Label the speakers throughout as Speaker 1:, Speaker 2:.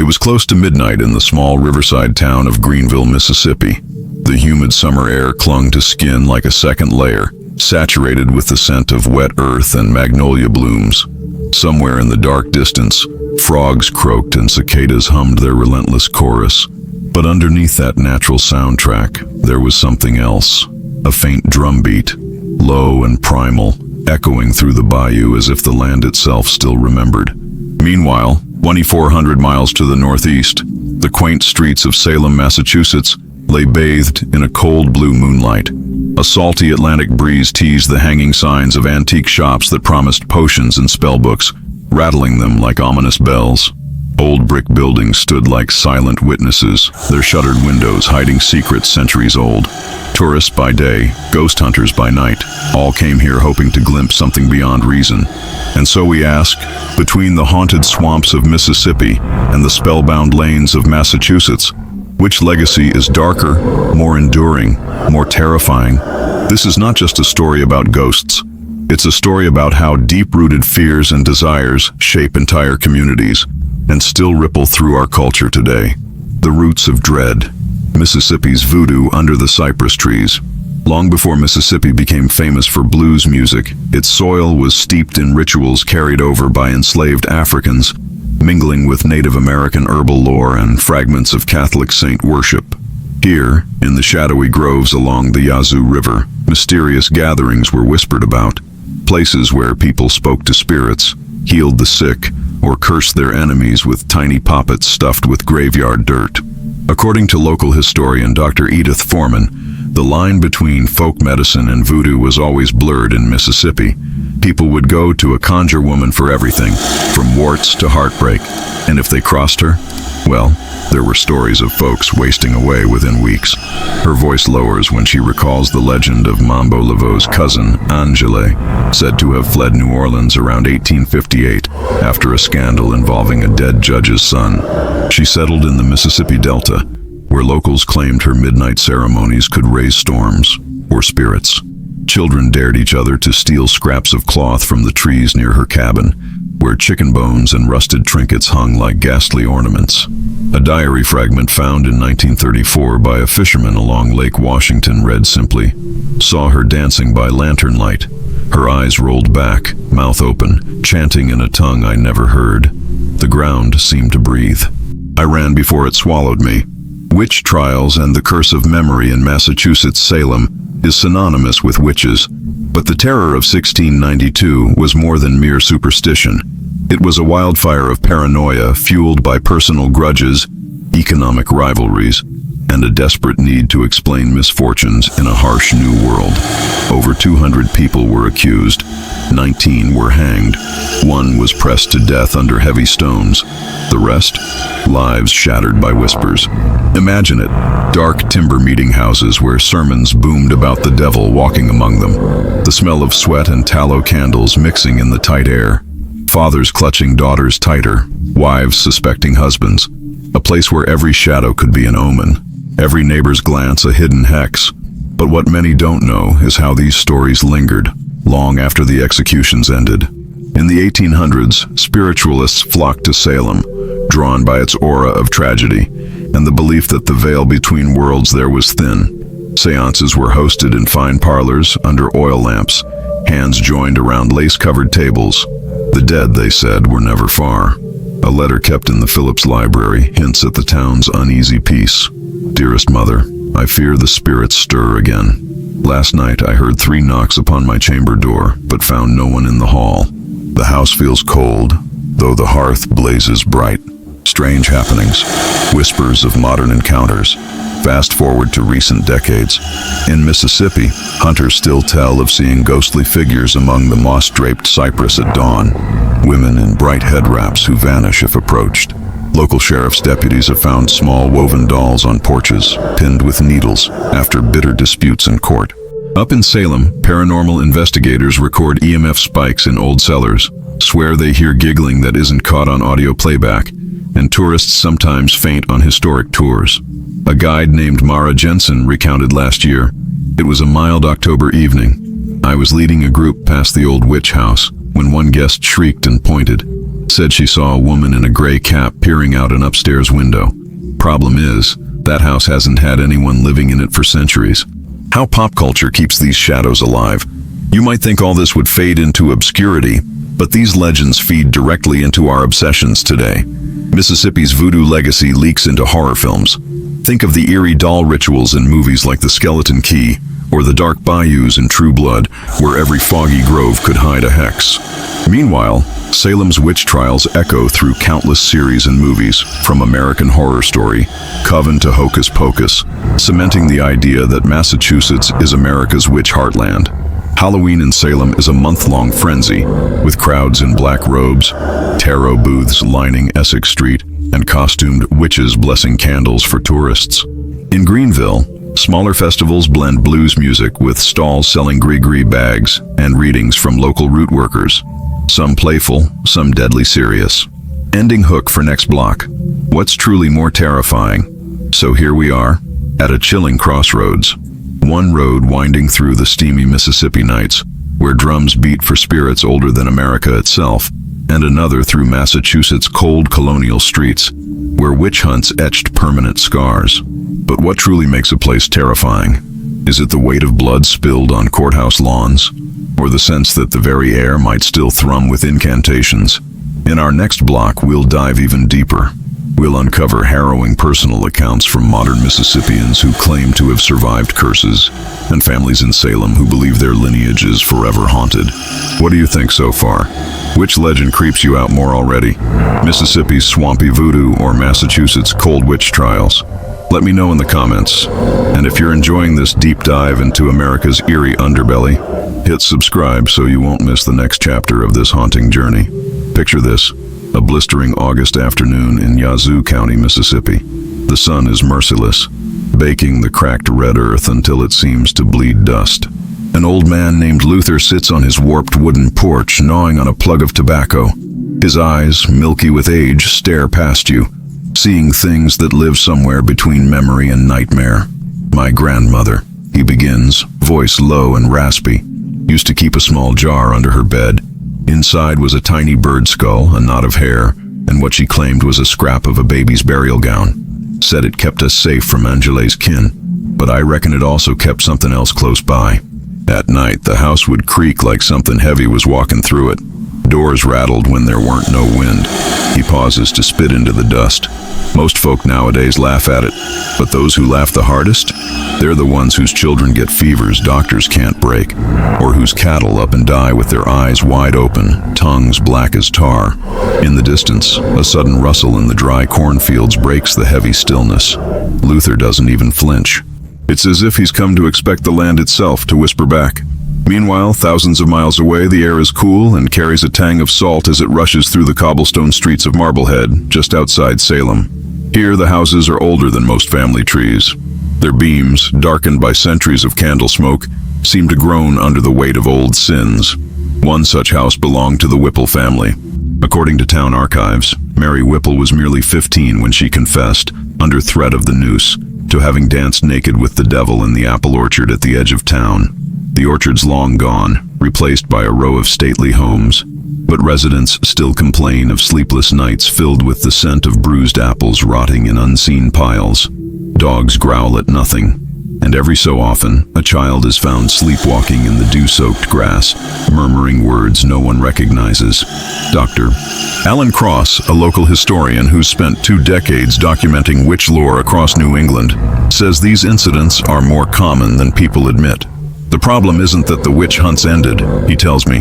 Speaker 1: It was close to midnight in the small riverside town of Greenville, Mississippi. The humid summer air clung to skin like a second layer, saturated with the scent of wet earth and magnolia blooms. Somewhere in the dark distance, frogs croaked and cicadas hummed their relentless chorus. But underneath that natural soundtrack, there was something else. A faint drumbeat, low and primal, echoing through the bayou as if the land itself still remembered. Meanwhile, 2,400 miles to the northeast, the quaint streets of Salem, Massachusetts, lay bathed in a cold blue moonlight. A salty Atlantic breeze teased the hanging signs of antique shops that promised potions and spellbooks, rattling them like ominous bells. Old brick buildings stood like silent witnesses, their shuttered windows hiding secrets centuries old. Tourists by day, ghost hunters by night, all came here hoping to glimpse something beyond reason. And so we ask, between the haunted swamps of Mississippi and the spellbound lanes of Massachusetts, which legacy is darker, more enduring, more terrifying? This is not just a story about ghosts. It's a story about how deep-rooted fears and desires shape entire communities and still ripple through our culture today. The roots of dread. Mississippi's voodoo under the cypress trees. Long before Mississippi became famous for blues music, its soil was steeped in rituals carried over by enslaved Africans, mingling with Native American herbal lore and fragments of Catholic saint worship. Here, in the shadowy groves along the Yazoo River, mysterious gatherings were whispered about, places where people spoke to spirits, healed the sick, or cursed their enemies with tiny poppets stuffed with graveyard dirt. According to local historian Dr. Edith Foreman, the line between folk medicine and voodoo was always blurred in Mississippi. People would go to a conjure woman for everything, from warts to heartbreak, and if they crossed her, well, there were stories of folks wasting away within weeks. Her voice lowers when she recalls the legend of Mambo Laveau's cousin, Angele, said to have fled New Orleans around 1858 after a scandal involving a dead judge's son. She settled in the Mississippi Delta, where locals claimed her midnight ceremonies could raise storms or spirits. Children dared each other to steal scraps of cloth from the trees near her cabin, where chicken bones and rusted trinkets hung like ghastly ornaments. A diary fragment found in 1934 by a fisherman along Lake Washington read simply, "Saw her dancing by lantern light. Her eyes rolled back, mouth open, chanting in a tongue I never heard. The ground seemed to breathe. I ran before it swallowed me." Witch trials and the curse of memory in Massachusetts Salem is synonymous with witches, but the terror of 1692 was more than mere superstition. It was a wildfire of paranoia fueled by personal grudges, economic rivalries, and a desperate need to explain misfortunes in a harsh new world. Over 200 people were accused, 19 were hanged, 1 was pressed to death under heavy stones, the rest, lives shattered by whispers. Imagine it, dark timber meeting houses where sermons boomed about the devil walking among them, the smell of sweat and tallow candles mixing in the tight air, fathers clutching daughters tighter, wives suspecting husbands, a place where every shadow could be an omen, every neighbor's glance a hidden hex. But what many don't know is how these stories lingered, long after the executions ended. In the 1800s, spiritualists flocked to Salem, drawn by its aura of tragedy, and the belief that the veil between worlds there was thin. Seances were hosted in fine parlors under oil lamps, hands joined around lace-covered tables. The dead, they said, were never far. A letter kept in the Phillips Library hints at the town's uneasy peace. "Dearest Mother, I fear the spirits stir again. Last night I heard 3 knocks upon my chamber door, but found no one in the hall. The house feels cold, though the hearth blazes bright. Strange happenings, whispers of modern encounters. Fast forward to recent decades. In Mississippi, hunters still tell of seeing ghostly figures among the moss-draped cypress at dawn, women in bright head wraps who vanish if approached. Local sheriff's deputies have found small woven dolls on porches, pinned with needles, after bitter disputes in court. Up in Salem, paranormal investigators record EMF spikes in old cellars, swear they hear giggling that isn't caught on audio playback, and tourists sometimes faint on historic tours. A guide named Mara Jensen recounted last year, "It was a mild October evening. I was leading a group past the old witch house when one guest shrieked and pointed. Said she saw a woman in a gray cap peering out an upstairs window. Problem is, that house hasn't had anyone living in it for centuries. How pop culture keeps these shadows alive. You might think all this would fade into obscurity, but these legends feed directly into our obsessions today. Mississippi's voodoo legacy leaks into horror films. Think of the eerie doll rituals in movies like The Skeleton Key, or the dark bayous in True Blood, where every foggy grove could hide a hex. Meanwhile, Salem's witch trials echo through countless series and movies, from American Horror Story, Coven to Hocus Pocus, cementing the idea that Massachusetts is America's witch heartland. Halloween in Salem is a month-long frenzy, with crowds in black robes, tarot booths lining Essex Street, and costumed witches blessing candles for tourists. In Greenville, smaller festivals blend blues music with stalls selling gris-gris bags and readings from local root workers. Some playful, some deadly serious. Ending hook for next block. What's truly more terrifying? So here we are, at a chilling crossroads. One road winding through the steamy Mississippi nights, where drums beat for spirits older than America itself, and another through Massachusetts' cold colonial streets, where witch hunts etched permanent scars. But what truly makes a place terrifying? Is it the weight of blood spilled on courthouse lawns? Or the sense that the very air might still thrum with incantations? In our next block, we'll dive even deeper. We'll uncover harrowing personal accounts from modern Mississippians who claim to have survived curses, and families in Salem who believe their lineage is forever haunted. What do you think so far? Which legend creeps you out more already? Mississippi's swampy voodoo or Massachusetts' cold witch trials? Let me know in the comments. And if you're enjoying this deep dive into America's eerie underbelly, hit subscribe so you won't miss the next chapter of this haunting journey. Picture this, a blistering August afternoon in Yazoo County, Mississippi. The sun is merciless, baking the cracked red earth until it seems to bleed dust. An old man named Luther sits on his warped wooden porch, gnawing on a plug of tobacco. His eyes, milky with age, stare past you, seeing things that live somewhere between memory and nightmare. My grandmother, he begins, voice low and raspy, used to keep a small jar under her bed. Inside was a tiny bird skull, a knot of hair, and what she claimed was a scrap of a baby's burial gown. Said it kept us safe from Angele's kin, but I reckon it also kept something else close by. At night, the house would creak like something heavy was walking through it. Doors rattled when there weren't no wind. He pauses to spit into the dust. Most folk nowadays laugh at it, but those who laugh the hardest, they're the ones whose children get fevers doctors can't break, or whose cattle up and die with their eyes wide open, tongues black as tar. In the distance, a sudden rustle in the dry cornfields breaks the heavy stillness. Luther doesn't even flinch. It's as if he's come to expect the land itself to whisper back. Meanwhile, thousands of miles away, the air is cool and carries a tang of salt as it rushes through the cobblestone streets of Marblehead, just outside Salem. Here, the houses are older than most family trees. Their beams, darkened by centuries of candle smoke, seem to groan under the weight of old sins. One such house belonged to the Whipple family. According to town archives, Mary Whipple was merely 15 when she confessed, under threat of the noose, to having danced naked with the devil in the apple orchard at the edge of town. The orchard's long gone, replaced by a row of stately homes, but residents still complain of sleepless nights filled with the scent of bruised apples rotting in unseen piles. Dogs growl at nothing, and every so often, a child is found sleepwalking in the dew-soaked grass, murmuring words no one recognizes. Dr. Alan Cross, a local historian who's spent 2 decades documenting witch lore across New England, says these incidents are more common than people admit. The problem isn't that the witch hunts ended, he tells me,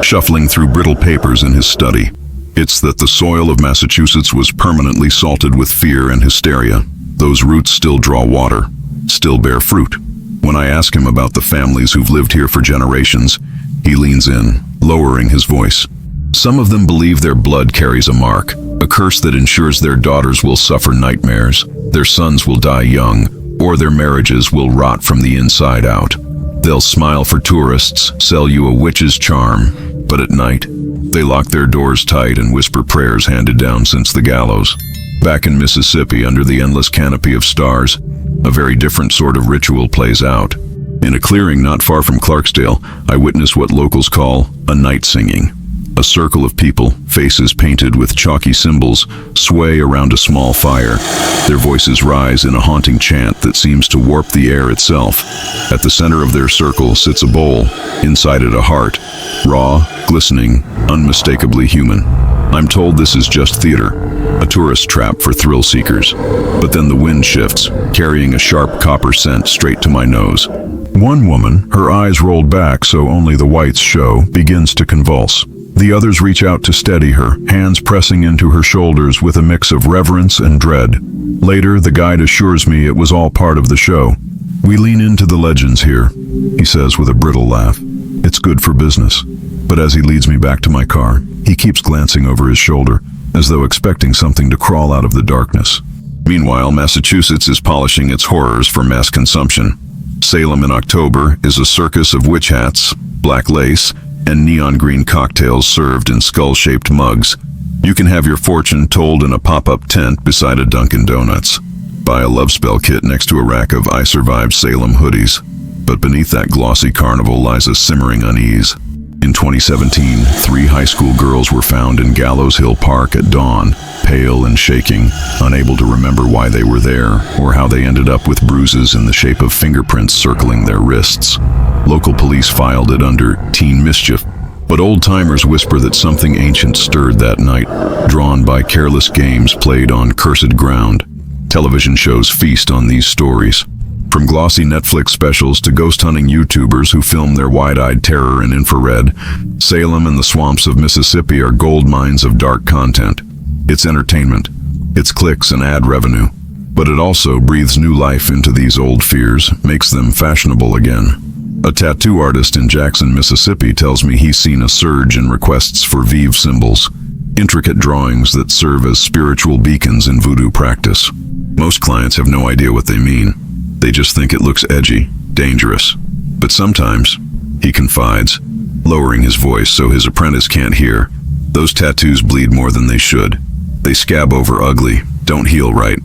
Speaker 1: shuffling through brittle papers in his study. It's that the soil of Massachusetts was permanently salted with fear and hysteria. Those roots still draw water, still bear fruit. When I ask him about the families who've lived here for generations, he leans in, lowering his voice. Some of them believe their blood carries a mark, a curse that ensures their daughters will suffer nightmares, their sons will die young, or their marriages will rot from the inside out. They'll smile for tourists, sell you a witch's charm, but at night, they lock their doors tight and whisper prayers handed down since the gallows. Back in Mississippi, under the endless canopy of stars, a very different sort of ritual plays out. In a clearing not far from Clarksdale, I witness what locals call a night singing. A circle of people, faces painted with chalky symbols, sway around a small fire. Their voices rise in a haunting chant that seems to warp the air itself. At the center of their circle sits a bowl, inside it a heart, raw, glistening, unmistakably human. I'm told this is just theater, a tourist trap for thrill seekers. But then the wind shifts, carrying a sharp copper scent straight to my nose. One woman, her eyes rolled back so only the whites show, begins to convulse. The others reach out to steady her, hands pressing into her shoulders with a mix of reverence and dread. Later, the guide assures me it was all part of the show. We lean into the legends here, he says with a brittle laugh. It's good for business. But as he leads me back to my car, he keeps glancing over his shoulder, as though expecting something to crawl out of the darkness. Meanwhile, Massachusetts is polishing its horrors for mass consumption. Salem in October is a circus of witch hats, black lace, and neon green cocktails served in skull-shaped mugs. You can have your fortune told in a pop-up tent beside a Dunkin' Donuts. Buy a love spell kit next to a rack of I Survived Salem hoodies. But beneath that glossy carnival lies a simmering unease. In 2017, 3 high school girls were found in Gallows Hill Park at dawn, pale and shaking, unable to remember why they were there or how they ended up with bruises in the shape of fingerprints circling their wrists. Local police filed it under teen mischief, but old-timers whisper that something ancient stirred that night, drawn by careless games played on cursed ground. Television shows feast on these stories. From glossy Netflix specials to ghost-hunting YouTubers who film their wide-eyed terror in infrared, Salem and the swamps of Mississippi are gold mines of dark content. It's entertainment, it's clicks and ad revenue, but it also breathes new life into these old fears, makes them fashionable again. A tattoo artist in Jackson, Mississippi tells me he's seen a surge in requests for Vive symbols, intricate drawings that serve as spiritual beacons in voodoo practice. Most clients have no idea what they mean. They just think it looks edgy, dangerous. But sometimes, he confides, lowering his voice so his apprentice can't hear, those tattoos bleed more than they should. They scab over ugly, don't heal right.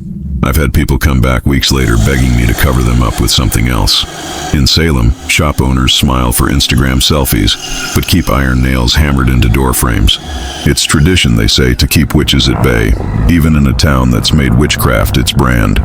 Speaker 1: I've had people come back weeks later begging me to cover them up with something else. In Salem, shop owners smile for Instagram selfies, but keep iron nails hammered into door frames. It's tradition, they say, to keep witches at bay, even in a town that's made witchcraft its brand.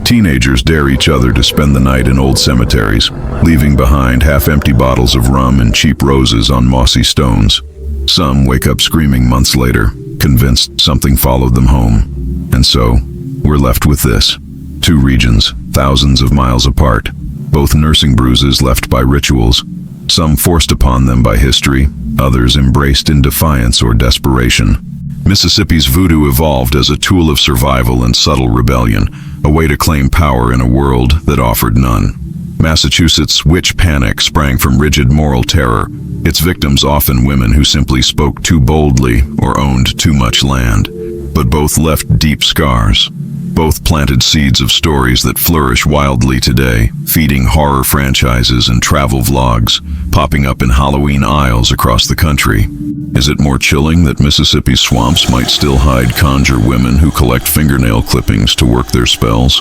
Speaker 1: Teenagers dare each other to spend the night in old cemeteries, leaving behind half-empty bottles of rum and cheap roses on mossy stones. Some wake up screaming months later, convinced something followed them home. And so, we're left with this. 2 regions, thousands of miles apart, both nursing bruises left by rituals, some forced upon them by history, others embraced in defiance or desperation. Mississippi's voodoo evolved as a tool of survival and subtle rebellion, a way to claim power in a world that offered none. Massachusetts' witch panic sprang from rigid moral terror, its victims often women who simply spoke too boldly or owned too much land. But both left deep scars. Both planted seeds of stories that flourish wildly today, feeding horror franchises and travel vlogs, popping up in Halloween aisles across the country. Is it more chilling that Mississippi's swamps might still hide conjure women who collect fingernail clippings to work their spells?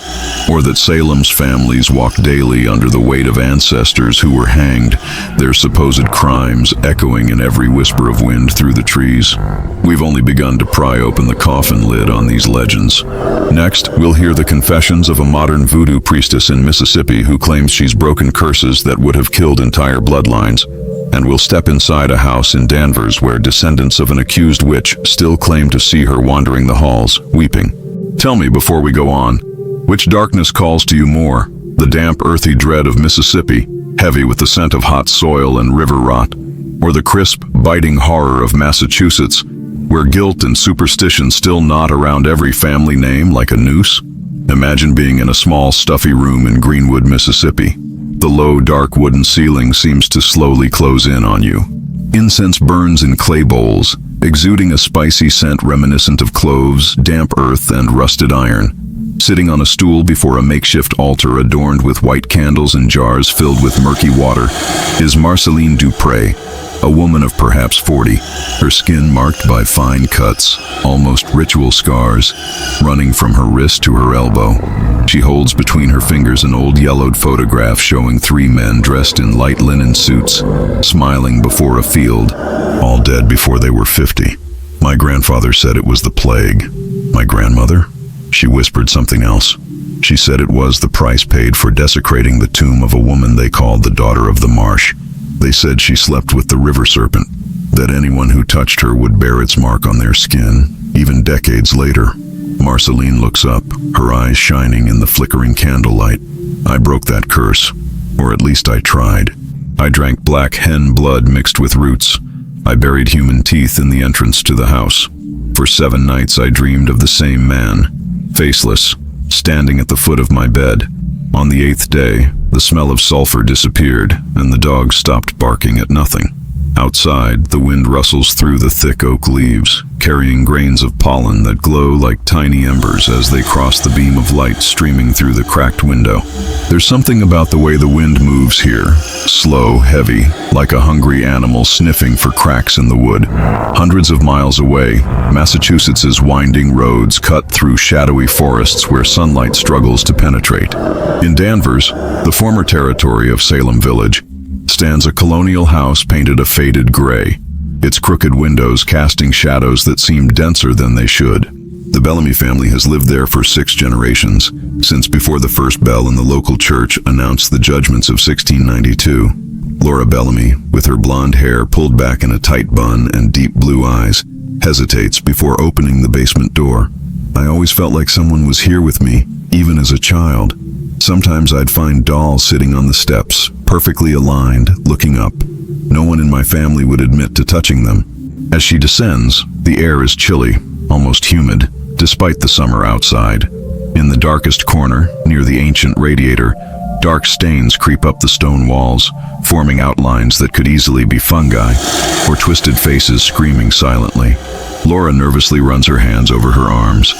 Speaker 1: Or that Salem's families walk daily under the weight of ancestors who were hanged, their supposed crimes echoing in every whisper of wind through the trees? We've only begun to pry open the coffin lid on these legends. Next, we'll hear the confessions of a modern voodoo priestess in Mississippi who claims she's broken curses that would have killed entire bloodlines. And we'll step inside a house in Danvers where descendants of an accused witch still claim to see her wandering the halls, weeping. Tell me before we go on, which darkness calls to you more? The damp, earthy dread of Mississippi, heavy with the scent of hot soil and river rot, or the crisp, biting horror of Massachusetts, where guilt and superstition still knot around every family name like a noose? Imagine being in a small, stuffy room in Greenwood, Mississippi. The low, dark wooden ceiling seems to slowly close in on you. Incense burns in clay bowls, exuding a spicy scent reminiscent of cloves, damp earth, and rusted iron. Sitting on a stool before a makeshift altar adorned with white candles and jars filled with murky water is Marceline Dupré, A woman of perhaps 40, her skin marked by fine cuts, almost ritual scars, running from her wrist to her elbow. She holds between her fingers an old yellowed photograph showing 3 men dressed in light linen suits, smiling before a field, all dead before they were 50. My grandfather said it was the plague. My grandmother? She whispered something else. She said it was the price paid for desecrating the tomb of a woman they called the daughter of the marsh. They said she slept with the river serpent, that anyone who touched her would bear its mark on their skin, even decades later. Marceline looks up, her eyes shining in the flickering candlelight. I broke that curse, or at least I tried. I drank black hen blood mixed with roots. I buried human teeth in the entrance to the house. For 7 nights I dreamed of the same man, faceless, standing at the foot of my bed. On the 8th day, the smell of sulfur disappeared, and the dogs stopped barking at nothing. Outside, the wind rustles through the thick oak leaves, carrying grains of pollen that glow like tiny embers as they cross the beam of light streaming through the cracked window. There's something about the way the wind moves here, slow, heavy, like a hungry animal sniffing for cracks in the wood. Hundreds of miles away, Massachusetts's winding roads cut through shadowy forests where sunlight struggles to penetrate. In Danvers, the former territory of Salem Village, stands a colonial house painted a faded gray, its crooked windows casting shadows that seem denser than they should. The Bellamy family has lived there for 6 generations, since before the first bell in the local church announced the judgments of 1692. Laura Bellamy, with her blonde hair pulled back in a tight bun and deep blue eyes, hesitates before opening the basement door. I always felt like someone was here with me, even as a child. Sometimes I'd find dolls sitting on the steps, perfectly aligned, looking up. No one in my family would admit to touching them. As she descends, the air is chilly, almost humid, despite the summer outside. In the darkest corner, near the ancient radiator, dark stains creep up the stone walls, forming outlines that could easily be fungi, or twisted faces screaming silently. Laura nervously runs her hands over her arms.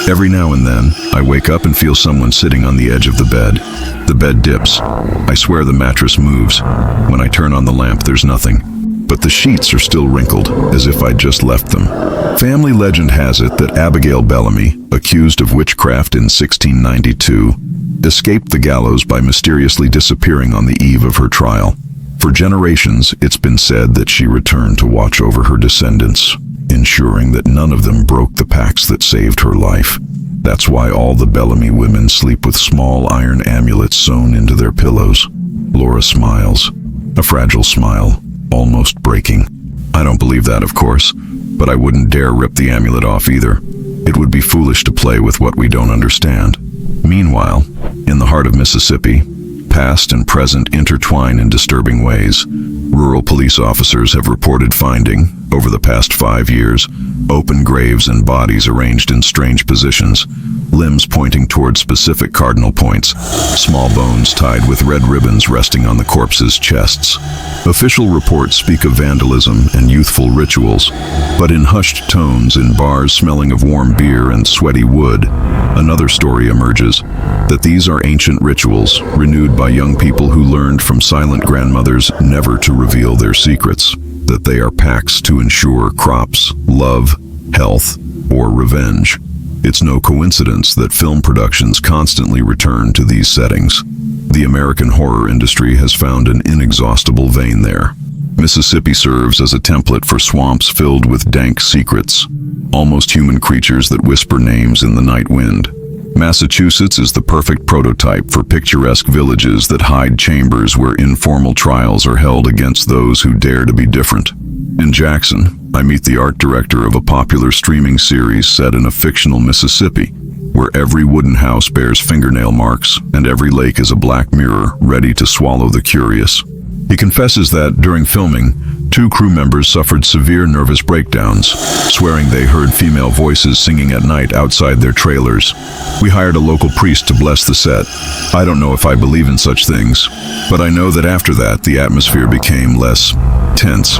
Speaker 1: Every now and then, I wake up and feel someone sitting on the edge of the bed. The bed dips. I swear the mattress moves. When I turn on the lamp, there's nothing. But the sheets are still wrinkled, as if I'd just left them. Family legend has it that Abigail Bellamy, accused of witchcraft in 1692, escaped the gallows by mysteriously disappearing on the eve of her trial. For generations, it's been said that she returned to watch over her descendants, ensuring that none of them broke the pacts that saved her life. That's why all the Bellamy women sleep with small iron amulets sewn into their pillows. Laura smiles, a fragile smile, almost breaking. I don't believe that, of course, but I wouldn't dare rip the amulet off either. It would be foolish to play with what we don't understand. Meanwhile, in the heart of Mississippi, past and present intertwine in disturbing ways. Rural police officers have reported finding, over the past 5 years, open graves and bodies arranged in strange positions, limbs pointing toward specific cardinal points, small bones tied with red ribbons resting on the corpses' chests. Official reports speak of vandalism and youthful rituals, but in hushed tones in bars smelling of warm beer and sweaty wood, another story emerges, that these are ancient rituals renewed by young people who learned from silent grandmothers never to reveal their secrets, that they are pacts to ensure crops, love, health, or revenge. It's no coincidence that film productions constantly return to these settings. The American horror industry has found an inexhaustible vein there. Mississippi serves as a template for swamps filled with dank secrets, almost human creatures that whisper names in the night wind. Massachusetts is the perfect prototype for picturesque villages that hide chambers where informal trials are held against those who dare to be different. In Jackson, I meet the art director of a popular streaming series set in a fictional Mississippi, where every wooden house bears fingernail marks and every lake is a black mirror ready to swallow the curious. He confesses that, during filming, 2 crew members suffered severe nervous breakdowns, swearing they heard female voices singing at night outside their trailers. We hired a local priest to bless the set. I don't know if I believe in such things, but I know that after that, the atmosphere became less tense.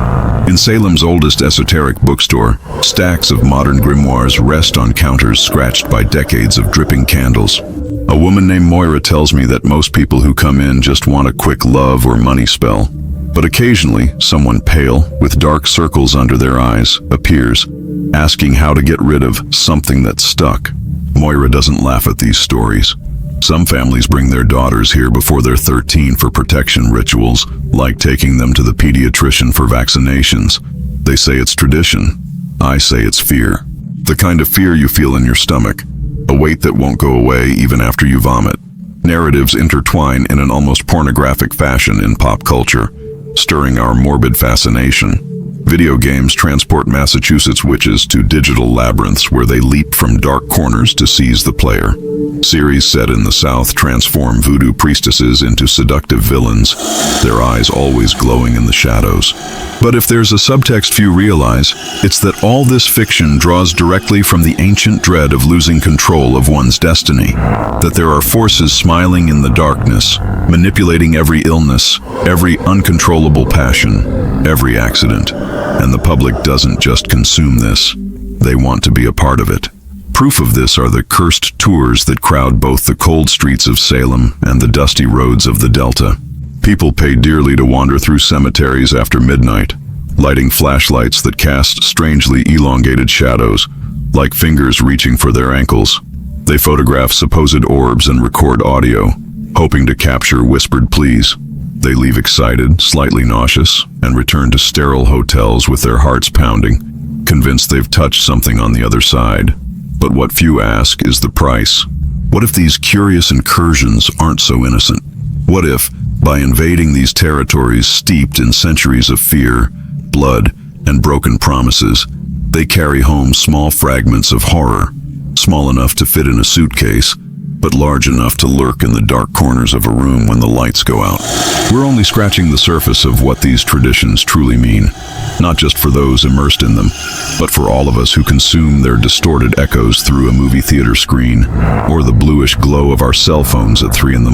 Speaker 1: In Salem's oldest esoteric bookstore, stacks of modern grimoires rest on counters scratched by decades of dripping candles. A woman named Moira tells me that most people who come in just want a quick love or money spell. But occasionally, someone pale, with dark circles under their eyes, appears, asking how to get rid of something that's stuck. Moira doesn't laugh at these stories. Some families bring their daughters here before they're 13 for protection rituals, like taking them to the pediatrician for vaccinations. They say it's tradition. I say it's fear. The kind of fear you feel in your stomach, a weight that won't go away even after you vomit. Narratives intertwine in an almost pornographic fashion in pop culture, stirring our morbid fascination. Video games transport Massachusetts witches to digital labyrinths where they leap from dark corners to seize the player. Series set in the South transform voodoo priestesses into seductive villains, their eyes always glowing in the shadows. But if there's a subtext few realize, it's that all this fiction draws directly from the ancient dread of losing control of one's destiny, that there are forces smiling in the darkness, manipulating every illness, every uncontrollable passion, every accident. And the public doesn't just consume this, they want to be a part of it. Proof of this are the cursed tours that crowd both the cold streets of Salem and the dusty roads of the Delta. People pay dearly to wander through cemeteries after midnight, lighting flashlights that cast strangely elongated shadows, like fingers reaching for their ankles. They photograph supposed orbs and record audio, hoping to capture whispered pleas. They leave excited, slightly nauseous, and return to sterile hotels with their hearts pounding, convinced they've touched something on the other side. But what few ask is the price. What if these curious incursions aren't so innocent? What if, by invading these territories steeped in centuries of fear, blood, and broken promises, they carry home small fragments of horror, small enough to fit in a suitcase, but large enough to lurk in the dark corners of a room when the lights go out? We're only scratching the surface of what these traditions truly mean, not just for those immersed in them, but for all of us who consume their distorted echoes through a movie theater screen or the bluish glow of our cell phones at 3 a.m.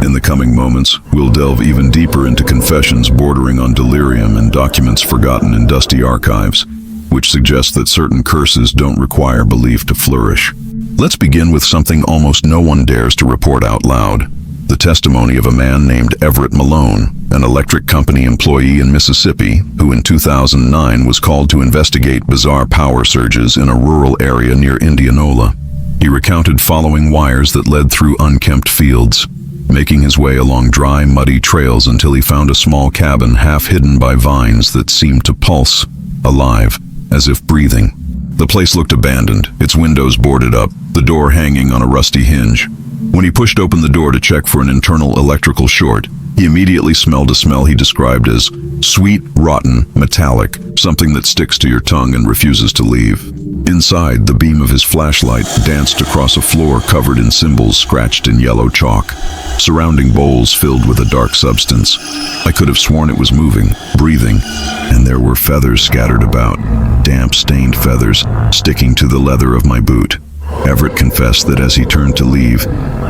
Speaker 1: In the coming moments, we'll delve even deeper into confessions bordering on delirium and documents forgotten in dusty archives, which suggest that certain curses don't require belief to flourish. Let's begin with something almost no one dares to report out loud. The testimony of a man named Everett Malone, an electric company employee in Mississippi, who in 2009 was called to investigate bizarre power surges in a rural area near Indianola. He recounted following wires that led through unkempt fields, making his way along dry, muddy trails until he found a small cabin half hidden by vines that seemed to pulse, alive, as if breathing. The place looked abandoned, its windows boarded up, the door hanging on a rusty hinge. When he pushed open the door to check for an internal electrical short, he immediately smelled a smell he described as sweet, rotten, metallic, something that sticks to your tongue and refuses to leave. Inside, the beam of his flashlight danced across a floor covered in symbols scratched in yellow chalk, surrounding bowls filled with a dark substance. I could have sworn it was moving, breathing, and there were feathers scattered about, damp, stained feathers sticking to the leather of my boot. Everett confessed that as he turned to leave,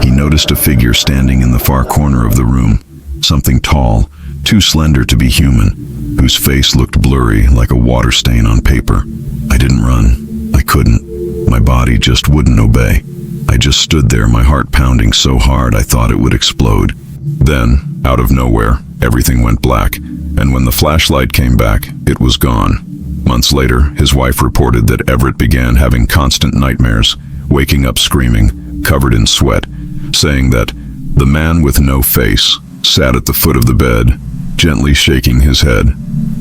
Speaker 1: he noticed a figure standing in the far corner of the room, something tall, too slender to be human, whose face looked blurry like a water stain on paper. I didn't run. I couldn't. My body just wouldn't obey. I just stood there, my heart pounding so hard I thought it would explode. Then, out of nowhere, everything went black, and when the flashlight came back, it was gone. Months later, his wife reported that Everett began having constant nightmares, waking up screaming, covered in sweat, saying that the man with no face sat at the foot of the bed, gently shaking his head.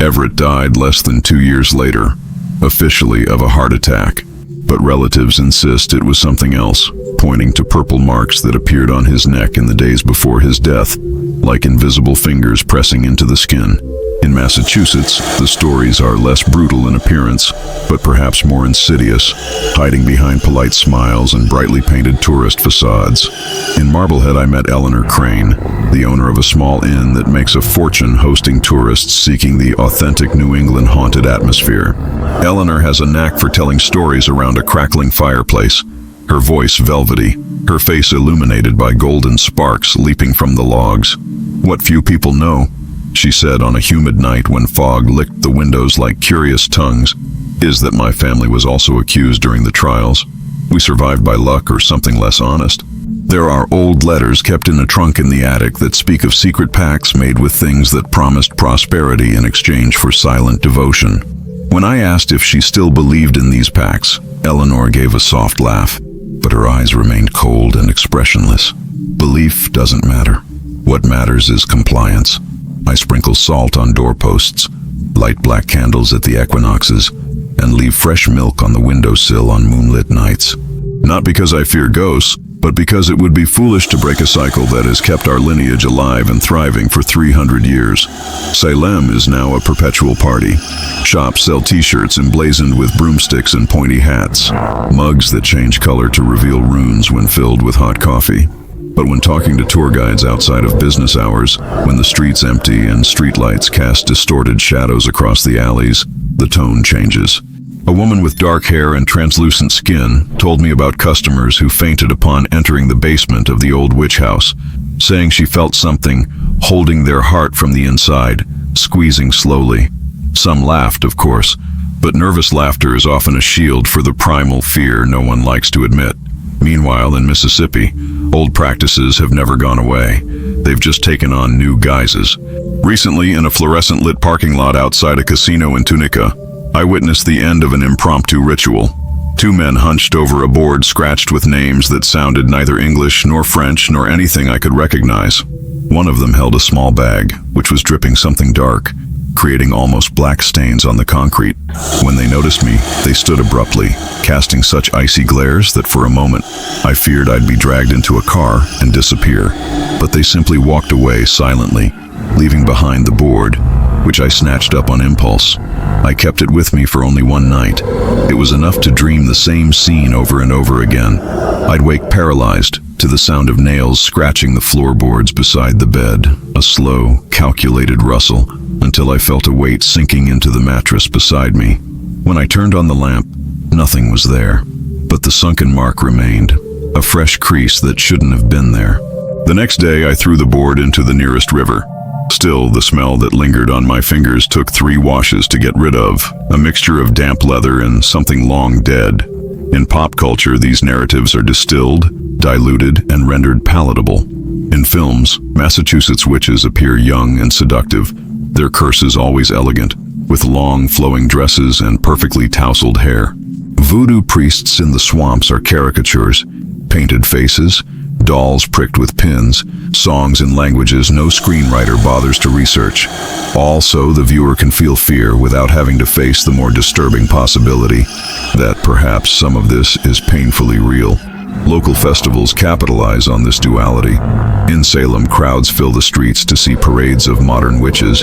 Speaker 1: Everett died less than 2 years later, officially of a heart attack, but relatives insist it was something else, pointing to purple marks that appeared on his neck in the days before his death, like invisible fingers pressing into the skin. In Massachusetts, the stories are less brutal in appearance, but perhaps more insidious, hiding behind polite smiles and brightly painted tourist facades. In Marblehead, I met Eleanor Crane, the owner of a small inn that makes a fortune hosting tourists seeking the authentic New England haunted atmosphere. Eleanor has a knack for telling stories around a crackling fireplace, her voice velvety, her face illuminated by golden sparks leaping from the logs. What few people know, she said on a humid night when fog licked the windows like curious tongues, is that my family was also accused during the trials. We survived by luck or something less honest. There are old letters kept in a trunk in the attic that speak of secret pacts made with things that promised prosperity in exchange for silent devotion. When I asked if she still believed in these pacts, Eleanor gave a soft laugh, but her eyes remained cold and expressionless. Belief doesn't matter. What matters is compliance. I sprinkle salt on doorposts, light black candles at the equinoxes, and leave fresh milk on the windowsill on moonlit nights. Not because I fear ghosts, but because it would be foolish to break a cycle that has kept our lineage alive and thriving for 300 years. Salem is now a perpetual party. Shops sell t-shirts emblazoned with broomsticks and pointy hats, mugs that change color to reveal runes when filled with hot coffee. But when talking to tour guides outside of business hours, when the street's empty and streetlights cast distorted shadows across the alleys, the tone changes. A woman with dark hair and translucent skin told me about customers who fainted upon entering the basement of the old witch house, saying she felt something holding their heart from the inside, squeezing slowly. Some laughed, of course, but nervous laughter is often a shield for the primal fear no one likes to admit. Meanwhile, in Mississippi, old practices have never gone away. They've just taken on new guises. Recently, in a fluorescent-lit parking lot outside a casino in Tunica, I witnessed the end of an impromptu ritual. Two men hunched over a board scratched with names that sounded neither English nor French nor anything I could recognize. One of them held a small bag, which was dripping something dark, creating almost black stains on the concrete. When they noticed me, they stood abruptly, casting such icy glares that for a moment I feared I'd be dragged into a car and disappear. But they simply walked away silently, leaving behind the board, which I snatched up on impulse. I kept it with me for only one night. It was enough to dream the same scene over and over again. I'd wake paralyzed to the sound of nails scratching the floorboards beside the bed, a slow, calculated rustle, until I felt a weight sinking into the mattress beside me. When I turned on the lamp, nothing was there, but the sunken mark remained, a fresh crease that shouldn't have been there. The next day, I threw the board into the nearest river. Still, the smell that lingered on my fingers took 3 washes to get rid of, a mixture of damp leather and something long dead. In pop culture, these narratives are distilled, diluted, and rendered palatable. In films, Massachusetts witches appear young and seductive, their curses always elegant, with long, flowing dresses and perfectly tousled hair. Voodoo priests in the swamps are caricatures, painted faces, dolls pricked with pins, songs in languages no screenwriter bothers to research. Also, the viewer can feel fear without having to face the more disturbing possibility that perhaps some of this is painfully real. Local festivals capitalize on this duality. In Salem, crowds fill the streets to see parades of modern witches,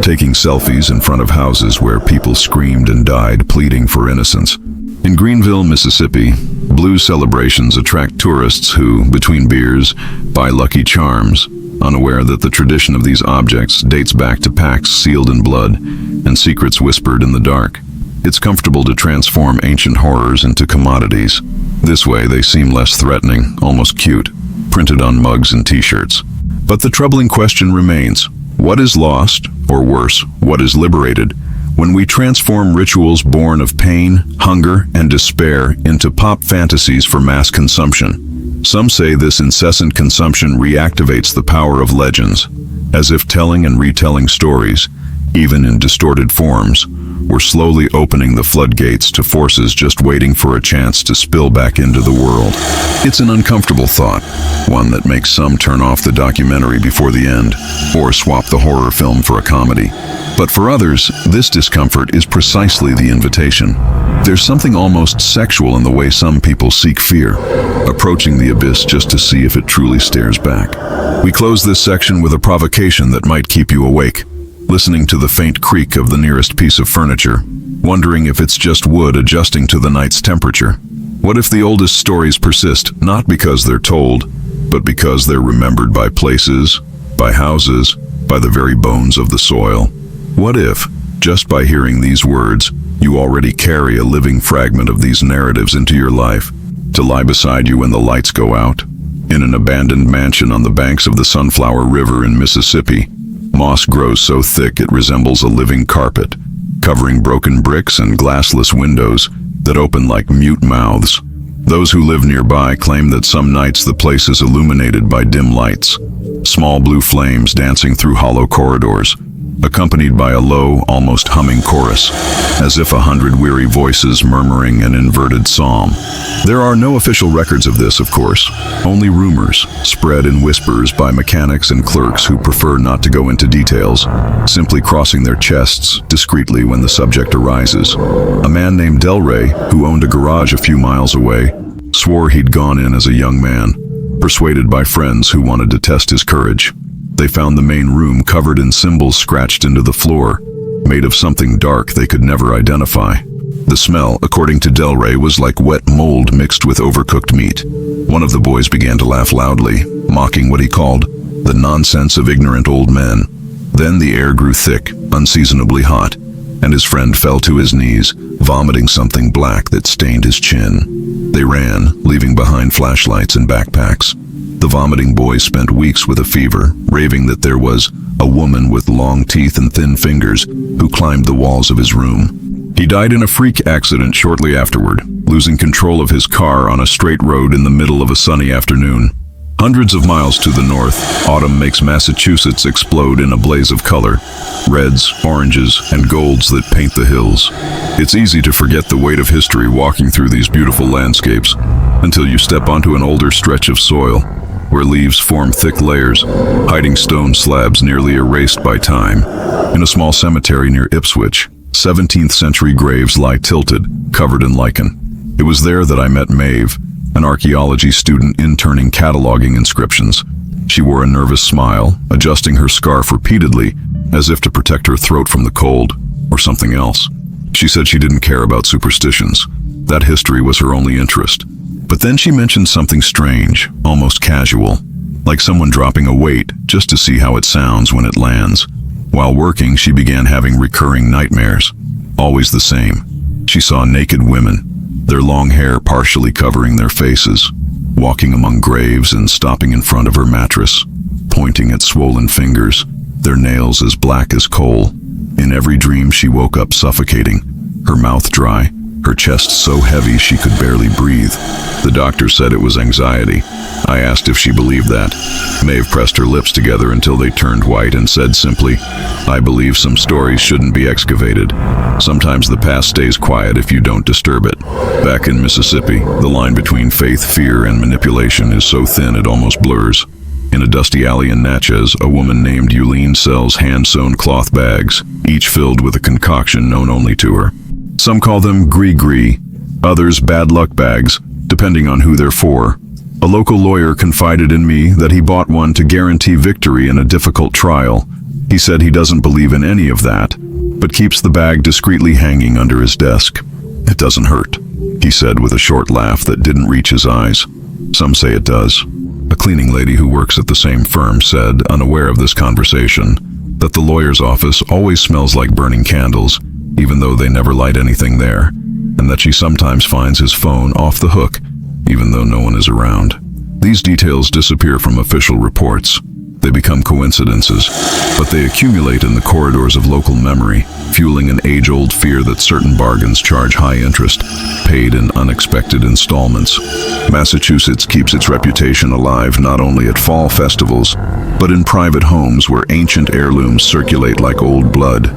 Speaker 1: taking selfies in front of houses where people screamed and died pleading for innocence. In Greenville, Mississippi, blues celebrations attract tourists who, between beers, buy Lucky Charms, unaware that the tradition of these objects dates back to pacts sealed in blood and secrets whispered in the dark. It's comfortable to transform ancient horrors into commodities. This way, they seem less threatening, almost cute, printed on mugs and t-shirts. But the troubling question remains: what is lost, or worse, what is liberated, when we transform rituals born of pain, hunger, and despair into pop fantasies for mass consumption? Some say this incessant consumption reactivates the power of legends, as if telling and retelling stories, even in distorted forms, we're slowly opening the floodgates to forces just waiting for a chance to spill back into the world. It's an uncomfortable thought, one that makes some turn off the documentary before the end, or swap the horror film for a comedy. But for others, this discomfort is precisely the invitation. There's something almost sexual in the way some people seek fear, approaching the abyss just to see if it truly stares back. We close this section with a provocation that might keep you awake, listening to the faint creak of the nearest piece of furniture, wondering if it's just wood adjusting to the night's temperature. What if the oldest stories persist, not because they're told, but because they're remembered by places, by houses, by the very bones of the soil? What if, just by hearing these words, you already carry a living fragment of these narratives into your life, to lie beside you when the lights go out? In an abandoned mansion on the banks of the Sunflower River in Mississippi, moss grows so thick it resembles a living carpet, covering broken bricks and glassless windows that open like mute mouths. Those who live nearby claim that some nights the place is illuminated by dim lights, small blue flames dancing through hollow corridors, accompanied by a low, almost humming chorus, as if 100 weary voices murmuring an inverted psalm. There are no official records of this, of course, only rumors, spread in whispers by mechanics and clerks who prefer not to go into details, simply crossing their chests discreetly when the subject arises. A man named Delray, who owned a garage a few miles away, swore he'd gone in as a young man, persuaded by friends who wanted to test his courage. They found the main room covered in symbols scratched into the floor, made of something dark they could never identify. The smell, according to Delray, was like wet mold mixed with overcooked meat. One of the boys began to laugh loudly, mocking what he called the nonsense of ignorant old men. Then the air grew thick, unseasonably hot, and his friend fell to his knees, vomiting something black that stained his chin. They ran, leaving behind flashlights and backpacks. The vomiting boy spent weeks with a fever, raving that there was a woman with long teeth and thin fingers who climbed the walls of his room. He died in a freak accident shortly afterward, losing control of his car on a straight road in the middle of a sunny afternoon. Hundreds of miles to the north, autumn makes Massachusetts explode in a blaze of color, reds, oranges, and golds that paint the hills. It's easy to forget the weight of history walking through these beautiful landscapes until you step onto an older stretch of soil, where leaves form thick layers, hiding stone slabs nearly erased by time. In a small cemetery near Ipswich, 17th century graves lie tilted, covered in lichen. It was there that I met Maeve, an archaeology student interning cataloging inscriptions. She wore a nervous smile, adjusting her scarf repeatedly, as if to protect her throat from the cold, or something else. She said she didn't care about superstitions. That history was her only interest. But then she mentioned something strange, almost casual, like someone dropping a weight just to see how it sounds when it lands. While working, she began having recurring nightmares, always the same. She saw naked women, their long hair partially covering their faces, walking among graves and stopping in front of her mattress, pointing at swollen fingers, their nails as black as coal. In every dream she woke up suffocating, her mouth dry, her chest so heavy she could barely breathe. The doctor said it was anxiety. I asked if she believed that. Maeve pressed her lips together until they turned white and said simply, "I believe some stories shouldn't be excavated. Sometimes the past stays quiet if you don't disturb it." Back in Mississippi, the line between faith, fear, and manipulation is so thin it almost blurs. In a dusty alley in Natchez, a woman named Euline sells hand-sewn cloth bags, each filled with a concoction known only to her. Some call them gris-gris, others bad luck bags, depending on who they're for. A local lawyer confided in me that he bought one to guarantee victory in a difficult trial. He said he doesn't believe in any of that, but keeps the bag discreetly hanging under his desk. "It doesn't hurt," he said with a short laugh that didn't reach his eyes. "Some say it does." A cleaning lady who works at the same firm said, unaware of this conversation, that the lawyer's office always smells like burning candles, even though they never light anything there, and that she sometimes finds his phone off the hook, even though no one is around. These details disappear from official reports. They become coincidences, but they accumulate in the corridors of local memory, fueling an age-old fear that certain bargains charge high interest, paid in unexpected installments. Massachusetts keeps its reputation alive not only at fall festivals, but in private homes where ancient heirlooms circulate like old blood.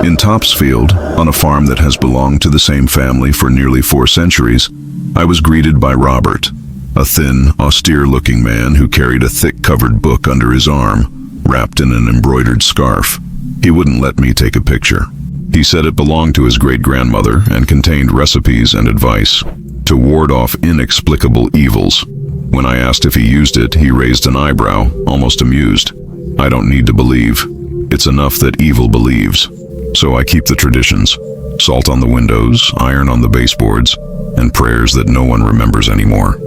Speaker 1: In Topsfield, on a farm that has belonged to the same family for nearly 4 centuries, I was greeted by Robert, a thin, austere-looking man who carried a thick-covered book under his arm, wrapped in an embroidered scarf. He wouldn't let me take a picture. He said it belonged to his great-grandmother and contained recipes and advice to ward off inexplicable evils. When I asked if he used it, he raised an eyebrow, almost amused. "I don't need to believe. It's enough that evil believes. So I keep the traditions. Salt on the windows, iron on the baseboards, and prayers that no one remembers anymore."